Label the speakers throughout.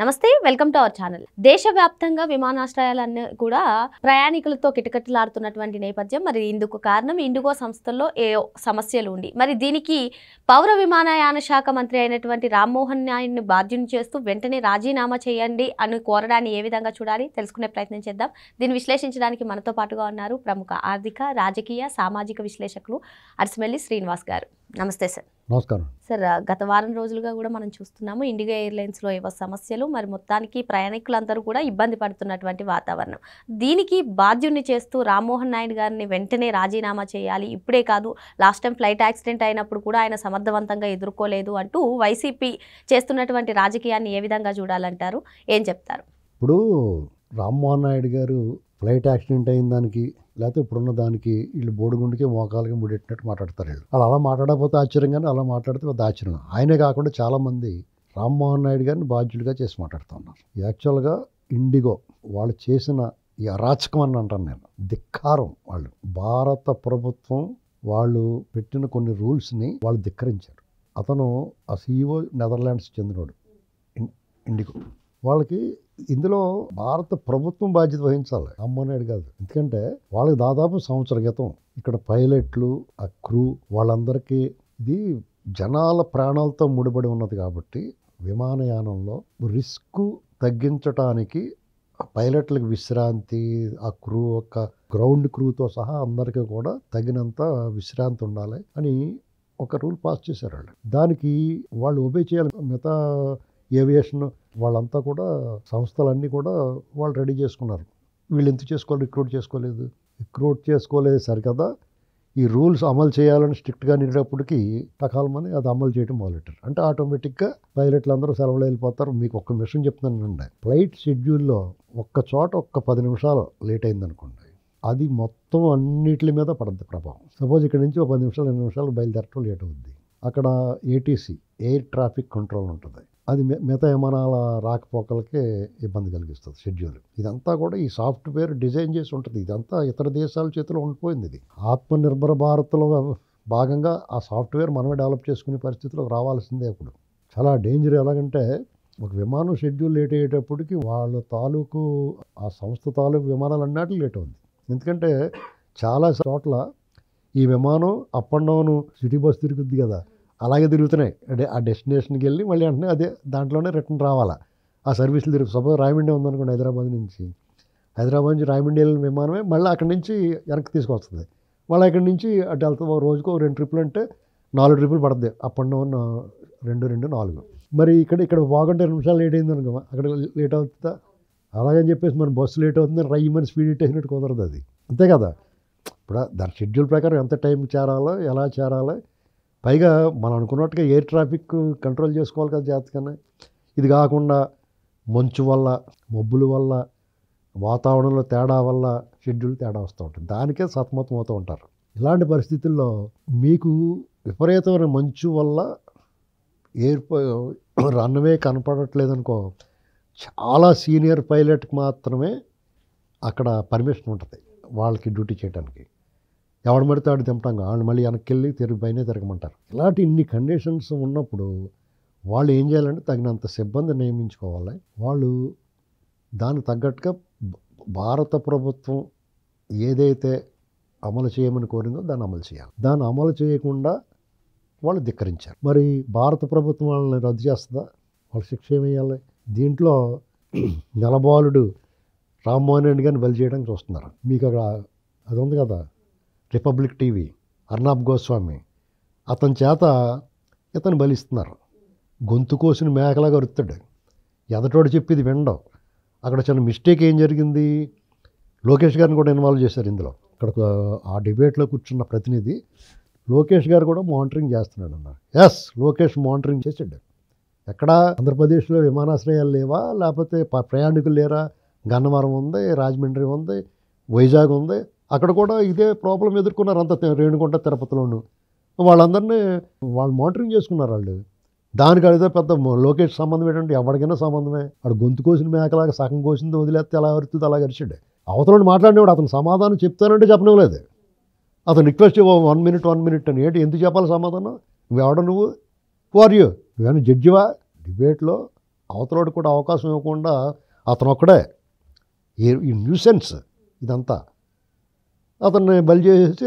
Speaker 1: నమస్తే, welcome to our channel. దేశవ్యాప్తంగా విమానాశ్రయాలన్నీ కూడా ప్రయాణికులతో కిటకిటలాడుతున్నటువంటి నేపథ్యం. మరి ఇందుకు కారణం ఇండిగో సంస్థల్లో ఏ సమస్యలు ఉండి, మరి దీనికి పౌర విమానయాన శాఖ మంత్రి అయినటువంటి రామ్మోహన్ నాయుడుని బాధ్యుని చేస్తూ వెంటనే రాజీనామా చేయండి అని కోరడాన్ని ఏ విధంగా చూడాలి తెలుసుకునే ప్రయత్నం చేద్దాం. దీన్ని విశ్లేషించడానికి మనతో పాటుగా ఉన్నారు ప్రముఖ ఆర్థిక, రాజకీయ, సామాజిక విశ్లేషకులు అరిసిమెల్లి శ్రీనివాస్ గారు. నమస్తే సార్.
Speaker 2: నమస్కారం
Speaker 1: సార్. గత వారం రోజులుగా కూడా మనం చూస్తున్నాము ఇండిగో ఎయిర్లైన్స్లో ఏవో సమస్యలు, మరి మొత్తానికి ప్రయాణికులందరూ కూడా ఇబ్బంది పడుతున్నటువంటి వాతావరణం. దీనికి బాధ్యుని చేస్తూ రామ్మోహన్ నాయుడు గారిని వెంటనే రాజీనామా చేయాలి, ఇప్పుడే కాదు లాస్ట్ టైం ఫ్లైట్ యాక్సిడెంట్ అయినప్పుడు కూడా ఆయన సమర్థవంతంగా ఎదుర్కోలేదు అంటూ వైసీపీ చేస్తున్నటువంటి రాజకీయాన్ని ఏ విధంగా చూడాలంటారు, ఏం చెప్తారు?
Speaker 2: ఇప్పుడు రామ్మోహన్ నాయుడు గారు ఫ్లైట్ యాక్సిడెంట్ అయిన దానికి లేకపోతే ఇప్పుడున్న దానికి వీళ్ళు బోడిగుండికి మోకాలకి ముడెట్టినట్టు మాట్లాడతారు. వీళ్ళు అలా మాట్లాడకపోతే ఆశ్చర్యం, కానీ అలా మాట్లాడితే పెద్ద ఆశ్చర్యం. ఆయనే కాకుండా చాలామంది రామ్మోహన్ నాయుడు గారిని బాధ్యులుగా చేసి మాట్లాడుతూ ఉన్నారు. యాక్చువల్గా ఇండిగో వాళ్ళు చేసిన ఈ అరాచకం అని అంటాను నేను, ధిక్కారం. వాళ్ళు భారత ప్రభుత్వం వాళ్ళు పెట్టిన కొన్ని రూల్స్ని వాళ్ళు ధిక్కరించారు. అతను ఆ CEO నెదర్లాండ్స్ చెందినోడు. ఇండిగో వాళ్ళకి ఇందులో భారత ప్రభుత్వం బాధ్యత వహించాలి, రామ్మోహన్ నాయుడు కాదు. ఎందుకంటే వాళ్ళకి దాదాపు సంవత్సర క్రితం ఇక్కడ పైలట్లు, ఆ క్రూ వాళ్ళందరికీ ఇది జనాల ప్రాణాలతో ముడిపడి ఉన్నది కాబట్టి విమానయానంలో రిస్క్ తగ్గించడానికి పైలట్లకు విశ్రాంతి, ఆ క్రూ యొక్క గ్రౌండ్ క్రూతో సహా అందరికీ కూడా తగినంత విశ్రాంతి ఉండాలి అని ఒక రూల్ పాస్ చేశారు వాళ్ళు. దానికి వాళ్ళు ఒబే చేయాలి. మిగతా ఏవియేషన్ వాళ్ళంతా కూడా సంస్థలన్నీ కూడా వాళ్ళు రెడీ చేసుకున్నారు. వీళ్ళు ఎందుకు చేసుకోవాలి? రిక్రూట్ చేసుకోలేదు సరికదా, ఈ రూల్స్ అమలు చేయాలని స్ట్రిక్ట్గా నిండేటప్పటికి టకాలమని అది అమలు చేయడం మొదలెట్టారు. అంటే ఆటోమేటిక్గా పైలట్లు అందరూ సెలవులు వెళ్ళిపోతారు. మీకు ఒక్క విషయం చెప్తున్నానండి, ఫ్లైట్ షెడ్యూల్లో ఒక్క చోట 10 నిమిషాలు లేట్ అయిందనుకోండి, అది మొత్తం అన్నిటి మీద పడుతుంది ప్రభావం. సపోజ్ ఇక్కడ నుంచి 10 నిమిషాలు 2 నిమిషాలు బయలుదేరటం లేట్ అవుద్ది. అక్కడ ATC ఎయిర్ ట్రాఫిక్ కంట్రోల్ ఉంటుంది, అది మిగతా విమానాల రాకపోకలకే ఇబ్బంది కలిగిస్తుంది షెడ్యూల్. ఇదంతా కూడా ఈ సాఫ్ట్వేర్ డిజైన్ చేసి ఉంటుంది. ఇదంతా ఇతర దేశాల చేతిలో ఉండిపోయింది. ఇది ఆత్మనిర్భర భారత్లో భాగంగా ఆ సాఫ్ట్వేర్ మనమే డెవలప్ చేసుకునే పరిస్థితిలో రావాల్సిందే. ఇప్పుడు చాలా డేంజర్. ఎలాగంటే ఒక విమానం షెడ్యూల్ లేట్ అయ్యేటప్పటికి వాళ్ళ తాలూకు ఆ సంస్థ తాలూకు విమానాలు అన్నట్లు లేట్ అవుతుంది. ఎందుకంటే చాలా చోట్ల ఈ విమానం up and down city bus తిరుగుద్ది కదా, అలాగే తిరుగుతున్నాయి. అంటే ఆ డెస్టినేషన్కి వెళ్ళి మళ్ళీ వెంటనే అదే దాంట్లోనే రిటర్న్ రావాలా. ఆ సర్వీసులు తిరుగు. సపోజ్ రాయమండ్రి ఉందనుకోండి, హైదరాబాద్ నుంచి రాయమండ్రి వెళ్ళిన విమానమే మళ్ళీ అక్కడి నుంచి వెనక్కి తీసుకొస్తుంది. మళ్ళీ అక్కడి నుంచి అటు వెళ్తా రోజుకో 2 ట్రిప్పులు అంటే 4 ట్రిప్పులు పడుతుంది. Up and down 2, 4. మరి ఇక్కడ బాగుంటే 2 నిమిషాలు లేట్ అయింది అనుకో, అక్కడ లేట్ అవుతుందా? అలాగని చెప్పేసి మన బస్సు లేట్ అవుతుంది రైమని స్పీడ్ ఇట్టేసినట్టు కుదరదు. అది అంతే కదా. ఇప్పుడు దాని షెడ్యూల్ ప్రకారం ఎంత టైంకి చేరాలో, ఎలా చేరాలో, పైగా మనం అనుకున్నట్టుగా ఎయిర్ ట్రాఫిక్ కంట్రోల్ చేసుకోవాలి కదా జాగ్రత్తగానే. ఇది కాకుండా మంచు వల్ల, మబ్బుల వల్ల, వాతావరణంలో తేడా వల్ల షెడ్యూల్ తేడా వస్తూ ఉంటుంది. దానికే సతమతం అవుతూ ఉంటారు. ఇలాంటి పరిస్థితుల్లో మీకు విపరీతమైన మంచు వల్ల రన్వే కనపడట్లేదు అనుకో, చాలా సీనియర్ పైలట్కి మాత్రమే అక్కడ పర్మిషన్ ఉంటుంది వాళ్ళకి డ్యూటీ చేయడానికి. ఎవడు పడితే ఆడు దింపటం, వాళ్ళు మళ్ళీ వెనక్కి వెళ్ళి పైనే తిరగమంటారు. ఇలాంటి ఇన్ని కండిషన్స్ ఉన్నప్పుడు వాళ్ళు ఏం చేయాలంటే తగినంత సిబ్బంది నియమించుకోవాలి. వాళ్ళు దానికి తగ్గట్టుగా భారత ప్రభుత్వం ఏదైతే అమలు చేయమని కోరిందో దాన్ని అమలు చేయాలి. దాన్ని అమలు చేయకుండా వాళ్ళు ధిక్కరించారు. మరి భారత ప్రభుత్వం వాళ్ళని రద్దు చేస్తుందా? వాళ్ళ శిక్ష ఏమేయాలి? దీంట్లో నెలబాలుడు రామ్మోహన్ రెడ్డి గారిని బలి చేయడానికి చూస్తున్నారు. మీకు అక్కడ అది ఉంది కదా, రిపబ్లిక్ టీవీ, అర్నాబ్ గోస్వామి, అతని చేత ఇతను బలిస్తున్నారు. గొంతు కోసిన మేకలాగా అరుస్తాడు, ఎదటోడు చెప్పేది వినడం. అక్కడ చిన్న మిస్టేక్ ఏం జరిగింది, లోకేష్ గారిని కూడా ఇన్వాల్వ్ చేశారు ఇందులో. ఇక్కడ ఆ డిబేట్లో కూర్చున్న ప్రతినిధి లోకేష్ గారు కూడా మానిటరింగ్ చేస్తున్నాడు అన్నారు. లోకేష్ మానిటరింగ్ చేసాడు. ఎక్కడ ఆంధ్రప్రదేశ్లో విమానాశ్రయాలు లేవా, లేకపోతే ప్రయాణికులు లేరా? గన్నవరం ఉంది, రాజమండ్రి ఉంది, వైజాగ్ ఉంది. అక్కడ కూడా ఇదే ప్రాబ్లం ఎదుర్కొన్నారు. అంత రేణుగుంట, తిరుపతిలోను వాళ్ళందరినీ వాళ్ళు మానిటరింగ్ చేసుకున్నారు వాళ్ళు. దానికి అదే పెద్ద లోకేష్ సంబంధం ఏంటంటే ఎవరికైనా సంబంధమే. వాడు గొంతు కోసిన మేకలాగా సగం కోసింది వదిలేస్తే ఎలా అరుతుంది అలా అరిచాడు. అవతలని మాట్లాడినవాడు అతను సమాధానం చెప్తానంటే చెప్పనివ్వలేదు. అతను రిక్వెస్ట్ 1 minute అని. ఏంటి ఎందుకు చెప్పాలి సమాధానం? నువ్వెవడ నువ్వు? ఫర్ యూ నువ్వేనా జడ్జివా? డిబేట్లో అవతలోడు కూడా అవకాశం ఇవ్వకుండా అతను ఒక్కడే ఈ న్యూసెన్స్ ఇదంతా అతన్ని బలి చేసి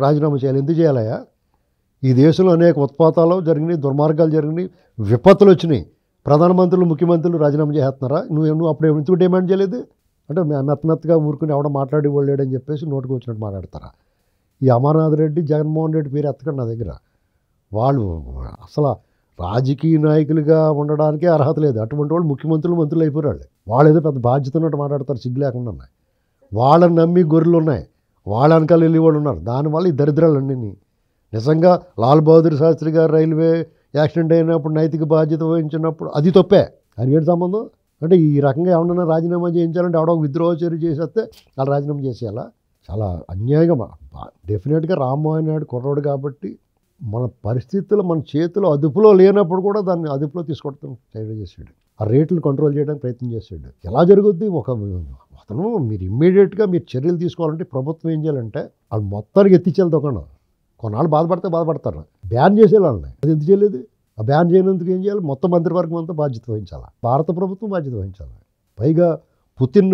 Speaker 2: రాజీనామా చేయాలి. ఎందుకు చేయాలయ్యా? ఈ దేశంలో అనేక ఉత్పాతాలు జరిగినాయి, దుర్మార్గాలు జరిగినాయి, విపత్తులు వచ్చినాయి. ప్రధానమంత్రులు ముఖ్యమంత్రులు రాజీనామా చేస్తున్నారా? నువ్వు అప్పుడు ఎందుకు డిమాండ్ చేయలేదు? అంటే మెత్తగా ఊరుకుని ఎవడ మాట్లాడి లేడని చెప్పేసి నోటుకు వచ్చినట్టు మాట్లాడతారా? ఈ అమర్నాథ్ రెడ్డి, జగన్మోహన్ రెడ్డి పేరు ఎత్తకండి నా దగ్గర. వాళ్ళు అసలు రాజకీయ నాయకులుగా ఉండడానికే అర్హత లేదు. అటువంటి వాళ్ళు మంత్రులు అయిపోయారు. వాళ్ళు ఏదో పెద్ద బాధ్యత ఉన్నట్టు మాట్లాడతారు, సిగ్గు లేకుండా ఉన్నాయి. వాళ్ళని నమ్మి గొర్రెలు ఉన్నాయి, వాళ్ళ వెనకాల వెళ్ళి వాళ్ళు ఉన్నారు. దానివల్ల ఈ దరిద్రాలన్నీ నిజంగా లాల్ బహదూర్ శాస్త్రి గారు రైల్వే యాక్సిడెంట్ అయినప్పుడు నైతిక బాధ్యత వహించినప్పుడు అది తప్పే. అది ఏంటి సంబంధం? అంటే ఈ రకంగా ఎవరన్నా రాజీనామా చేయించాలంటే ఎవడో విద్రోహ చర్య చేసేస్తే వాళ్ళు రాజీనామా చేసేయాలా? చాలా అన్యాయంగా. డెఫినెట్గా రామ్మోహన్ నాయుడు కుర్రోడు కాబట్టి మన పరిస్థితులు మన చేతిలో అదుపులో లేనప్పుడు కూడా దాన్ని అదుపులో తీసుకొడతాం ట్రై చేసాడు. ఆ రేట్లు కంట్రోల్ చేయడానికి ప్రయత్నం చేసాడు. ఎలా జరుగుద్ది? అతను మీరు ఇమ్మీడియట్గా మీరు చర్యలు తీసుకోవాలంటే ప్రభుత్వం ఏం చేయాలంటే వాళ్ళు మొత్తానికి ఎత్తిచ్చేయాలి దుకాణం. కొన్నాళ్ళు బాధపడతారు, బ్యాన్ చేసేయాలని. అది ఎందుకు చేయలేదు? ఆ బ్యాన్ చేయనందుకు ఏం చేయాలి? మొత్తం మంత్రివర్గం అంతా బాధ్యత వహించాలి, భారత ప్రభుత్వం బాధ్యత వహించాలి. పైగా పుతిన్,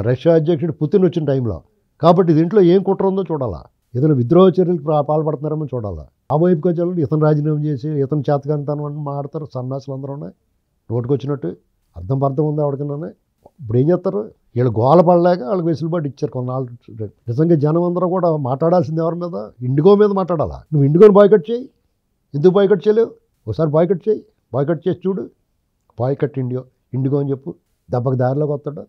Speaker 2: రష్యా అధ్యక్షుడు పుతిన్ వచ్చిన టైంలో కాబట్టి దీంట్లో ఏం కుట్ర ఉందో చూడాలా. ఏదైనా విద్రోహ చర్యలకు పాల్పడుతున్నారేమో చూడాలా. ఆ వైపుకి వచ్చాలంటే ఇతను రాజీనామా చేసి ఇతను చేతకంతాను అని మాట్లాడతారు సన్నాసులు అందరూ. ఉన్నాయి నోటుకొచ్చినట్టు. అర్థం ఉందా ఎవరికైనా? ఇప్పుడు ఏం చేస్తారు? వీళ్ళు గోల పడలేక వాళ్ళకి వెసులుబాటు ఇచ్చారు కొన్నాళ్ళు. నిజంగా జనం అందరూ కూడా మాట్లాడాల్సింది ఎవరి మీద? ఇండిగో మీద మాట్లాడాలా. నువ్వు ఇండిగోని బాయ్కట్ చేయి. ఎందుకు బాయ్కట్ చేయలేవు? ఒకసారి బాయ్కట్ చేయి, బాయ్కట్ చేసి చూడు. బాయ్కట్ ఇండిగో అని చెప్పు, దెబ్బకి దారిలోకి వస్తాడు.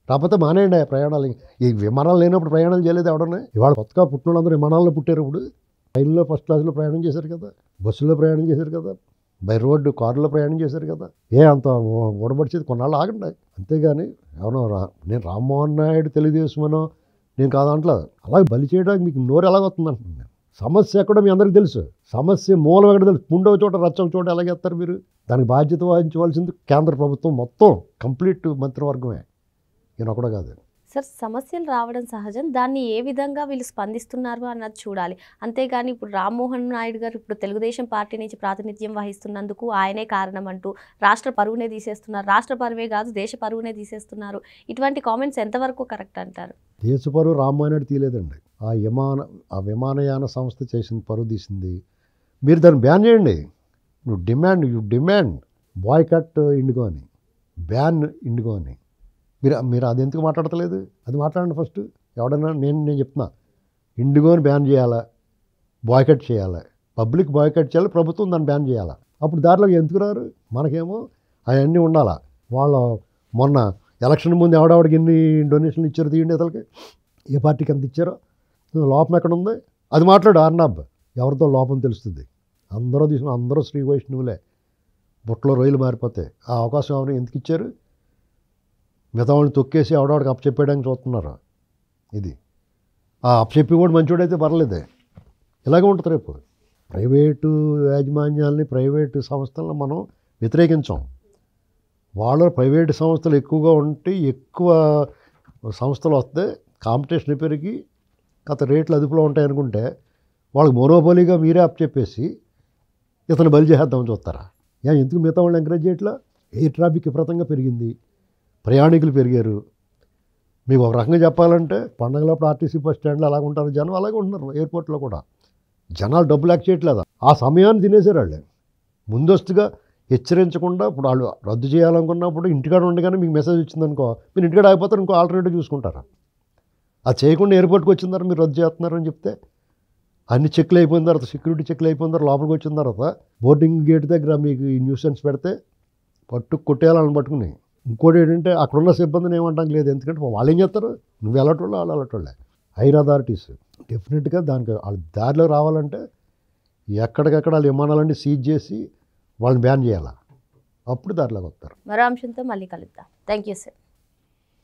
Speaker 2: కాకపోతే మానేయండి ప్రయాణాలు. ఈ విమానాలు లేనప్పుడు ప్రయాణాలు చేయలేదు ఎవడన్నా. ఇవాళ కొత్తగా పుట్టినోళ్ళందరూ విమానాల్లో పుట్టారు. ఇప్పుడు ట్రైన్లో ఫస్ట్ క్లాస్లో ప్రయాణం చేశారు కదా, బస్సులో ప్రయాణం చేశారు కదా, బై రోడ్డు కారులో ప్రయాణం చేశారు కదా. అంత ఓడబడిచేది కొన్నాళ్ళు ఆగండి. అంతేగాని ఎవరో నేను రామ్మోహన్ నాయుడు తెలుగుదేశమనో నేను కాదంటలేదు. అలాగే బలి చేయడానికి మీకు నోరు ఎలాగొస్తుంది అంటున్నాను. సమస్య ఎక్కడో మీ అందరికీ తెలుసు. సమస్య మూలం ఎక్కడ తెలుసు? పుండవ చోట రచ్చక చోట ఎలాగేస్తారు మీరు? దానికి బాధ్యత వహించవలసింది కేంద్ర ప్రభుత్వం మొత్తం కంప్లీట్ మంత్రివర్గమే, ఈయన ఒకటే కాదు.
Speaker 1: సార్, సమస్యలు రావడం సహజం. దాన్ని ఏ విధంగా వీళ్ళు స్పందిస్తున్నారు అన్నది చూడాలి. అంతేగాని ఇప్పుడు రామ్మోహన్ నాయుడు గారు ఇప్పుడు తెలుగుదేశం పార్టీ నుంచి ప్రాతినిధ్యం వహిస్తున్నందుకు ఆయనే కారణం అంటూ రాష్ట్ర పరువునే తీసేస్తున్నారు. రాష్ట్ర పరువే కాదు, దేశ పరువునే తీసేస్తున్నారు. ఇటువంటి కామెంట్స్ ఎంతవరకు కరెక్ట్ అంటారు?
Speaker 2: దేశ పరువు రామ్మోహన్ నాయుడు తీయలేదండి. ఆ విమానయాన సంస్థ చేసిన పరువు తీసింది. మీరు దాన్ని బ్యాన్ చేయండి. యు డిమాండ్ బాయ్కట్ ఇండిగో అని, బ్యాన్ ఇండిగో అని. మీరు అది ఎందుకు మాట్లాడతలేదు? అది మాట్లాడండి ఫస్ట్. ఎవడన్నా నేను చెప్తున్నా, ఇండిగోని బ్యాన్ చేయాలా, బాయ్కట్ చేయాలి, పబ్లిక్ బాయ్కట్ చేయాలి, ప్రభుత్వం దాన్ని బ్యాన్ చేయాలా. అప్పుడు దారిలో ఎందుకు రారు? మనకేమో అవన్నీ ఉండాలా. వాళ్ళ మొన్న ఎలక్షన్ ముందు ఎవడెవడికి ఎన్ని డొనేషన్లు ఇచ్చారో తీయండి. అతనికి ఏ పార్టీకి ఎంత ఇచ్చారో, లోపం ఎక్కడ ఉంది అది మాట్లాడు. ఆర్నాబ్ ఎవరితో లోపం తెలుస్తుంది. అందరూ శ్రీ వైష్ణవులే. బుట్టలో రొయ్యలు మారిపోతాయి. ఆ అవకాశం ఎవరు ఎందుకు ఇచ్చారు? మిగతా వాళ్ళని తొక్కేసి ఎవడవాడికి అప్పచెప్పేయడానికి చూస్తున్నారు. ఇది ఆ అప్పచెప్పి కూడా మంచివాడైతే పర్లేదే. ఇలాగే ఉంటుంది రేపు. ప్రైవేటు యాజమాన్యాలని, ప్రైవేటు సంస్థలను మనం వ్యతిరేకించాం. వాళ్ళ ప్రైవేటు సంస్థలు ఎక్కువగా ఉంటే ఎక్కువ సంస్థలు వస్తే కాంపిటీషన్ పెరిగి రేట్లు అదుపులో ఉంటాయి అనుకుంటే వాళ్ళకి మోనోపోలీగా మీరే అప్పచెప్పేసి ఇతను బలి చేద్దామని చూస్తారా? ఎందుకు మిగతా వాళ్ళని ఎంకరేజ్ చేయట్లా? ఎయిర్ ట్రాఫిక్ విపరీతంగా పెరిగింది, ప్రయాణికులు పెరిగారు. మీకు ఒక రకంగా చెప్పాలంటే పండగలప్పుడు ఆర్టీసీ బస్ స్టాండ్లో అలాగ ఉంటారు జనం, అలాగే ఉంటున్నారు. ఎయిర్పోర్ట్లో కూడా జనాలు డబ్బులు యాక్ట్ చేయట్లేదు. ఆ సమయాన్ని తినేసారు వాళ్ళు. ముందస్తుగా హెచ్చరించకుండా ఇప్పుడు వాళ్ళు రద్దు చేయాలనుకున్నప్పుడు ఇంటికాడ ఉండగానే మీకు మెసేజ్ వచ్చిందనుకో, మీరు ఇంటికాడ ఆగిపోతారు, ఇంకో ఆల్టర్నేటివ్ చూసుకుంటారా. అది చేయకుండా ఎయిర్పోర్ట్కి వచ్చిన తర్వాత మీరు రద్దు చేస్తున్నారని చెప్తే అన్ని చెక్లు అయిపోయిన తర్వాత, సెక్యూరిటీ చెక్లు అయిపోయిన తర్వాత, లోపలికి వచ్చిన తర్వాత బోర్డింగ్ గేట్ దగ్గర మీకు ఈ న్యూసెన్స్ పెడితే కొట్టేయాలని పట్టుకుని. ఇంకోటి ఏంటంటే అక్కడున్న సిబ్బందిని ఏమంటాం లేదు. ఎందుకంటే వాళ్ళు ఏం చేస్తారు? నువ్వు వెళ్ళటోళ్ళే, వాళ్ళు వెళ్ళటోళ్ళే. హైర్ అథారిటీస్ డెఫినెట్గా దానికి వాళ్ళ దారిలో రావాలంటే ఎక్కడికక్కడ వాళ్ళ విమానాలన్నీ సీజ్ చేసి వాళ్ళని బ్యాన్ చేయాలి. అప్పుడు దారిలోకి వస్తారు.
Speaker 1: మరో అంశంతో మళ్ళీ కలుద్దాం. Thank you sir.